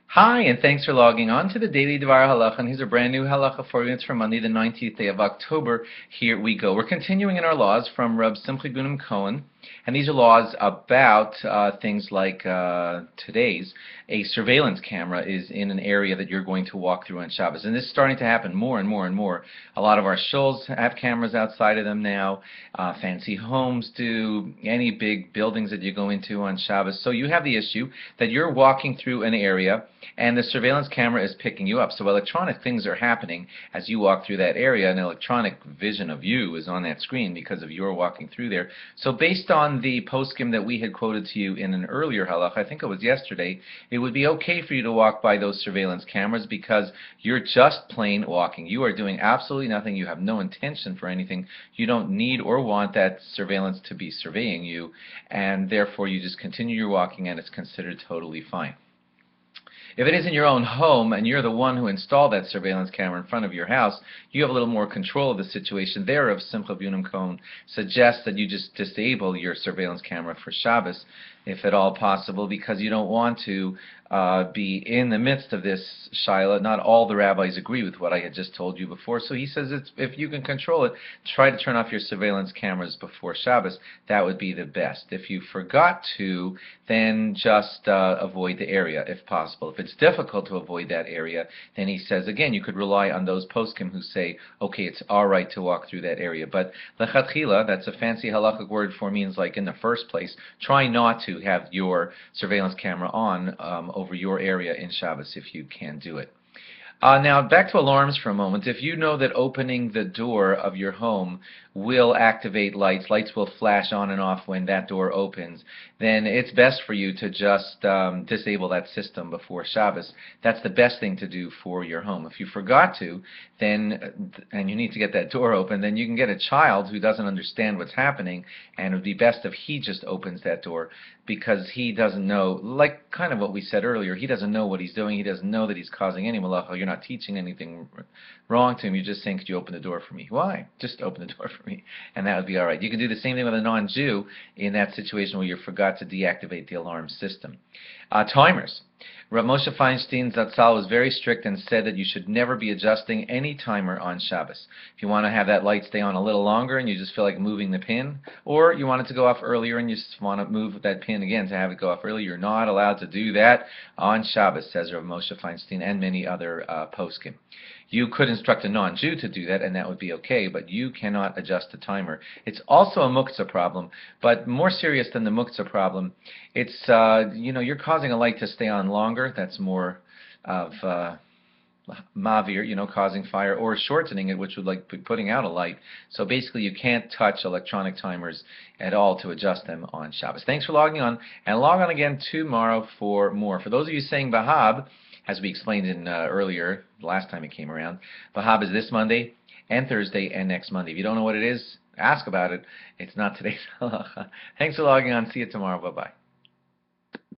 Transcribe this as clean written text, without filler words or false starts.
Hi, and thanks for logging on to the Daily DVAR halacha. And here's a brand new halacha for you. It's for Monday, the 19th day of October. Here we go. We're continuing in our laws from Reb Simcha Bunim Cohen. And these are laws about things like today's. A surveillance camera is in an area that you're going to walk through on Shabbos. And this is starting to happen more and more and more. A lot of our shuls have cameras outside of them now. Fancy homes do. Any big buildings that you go into on Shabbos. So you have the issue that you're walking through an area and the surveillance camera is picking you up. So electronic things are happening as you walk through that area. An electronic vision of you is on that screen because of your walking through there. So based on the poskim that we had quoted to you in an earlier halach, I think it was yesterday, it would be okay for you to walk by those surveillance cameras because you're just plain walking. You are doing absolutely nothing. You have no intention for anything. You don't need or want that surveillance to be surveying you, and therefore you just continue your walking and it's considered totally fine. If it is in your own home and you're the one who installed that surveillance camera in front of your house, you have a little more control of the situation. There, of Simcha Bunim Cohen suggests that you just disable your surveillance camera for Shabbos, if at all possible, because you don't want to be in the midst of this shaila. Not all the rabbis agree with what I had just told you before, so he says if you can control it, try to turn off your surveillance cameras before Shabbos. That would be the best. If you forgot to, then just avoid the area if possible. If it's difficult to avoid that area, then he says, again, you could rely on those poskim who say, okay, it's all right to walk through that area. But lechatchila, that's a fancy halachic word for means like in the first place, try not to have your surveillance camera on over your area in Shabbos if you can do it. Now back to alarms for a moment. If you know that opening the door of your home will activate lights, lights will flash on and off when that door opens, then it's best for you to just disable that system before Shabbos. That's the best thing to do for your home. If you forgot to, then, and you need to get that door open, then you can get a child who doesn't understand what's happening, and it would be best if he just opens that door because he doesn't know, like kind of what we said earlier, he doesn't know what he's doing, he doesn't know that he's causing any malacha. You're not teaching anything wrong to him, you're just saying, could you open the door for me? Why? Just open the door for me, and that would be all right. You can do the same thing with a non-Jew in that situation where you forgot to deactivate the alarm system. Timers. Rav Moshe Feinstein Zatzal was very strict and said that you should never be adjusting any timer on Shabbos. If you want to have that light stay on a little longer and you just feel like moving the pin, or you want it to go off earlier and you just want to move that pin again to have it go off earlier, you're not allowed to do that on Shabbos, says Rav Moshe Feinstein and many other poskim. You could instruct a non-Jew to do that, and that would be okay, but you cannot adjust the timer. It's also a muktzah problem, but more serious than the muktzah problem. It's, you're causing a light to stay on longer. That's more of mavir, causing fire, or shortening it, which would like be putting out a light. So basically, you can't touch electronic timers at all to adjust them on Shabbos. Thanks for logging on, and log on again tomorrow for more. For those of you saying Bahab, as we explained in earlier, last time it came around, Bahab is this Monday and Thursday and next Monday. If you don't know what it is, ask about it. It's not today's halacha. Thanks for logging on. See you tomorrow. Bye-bye.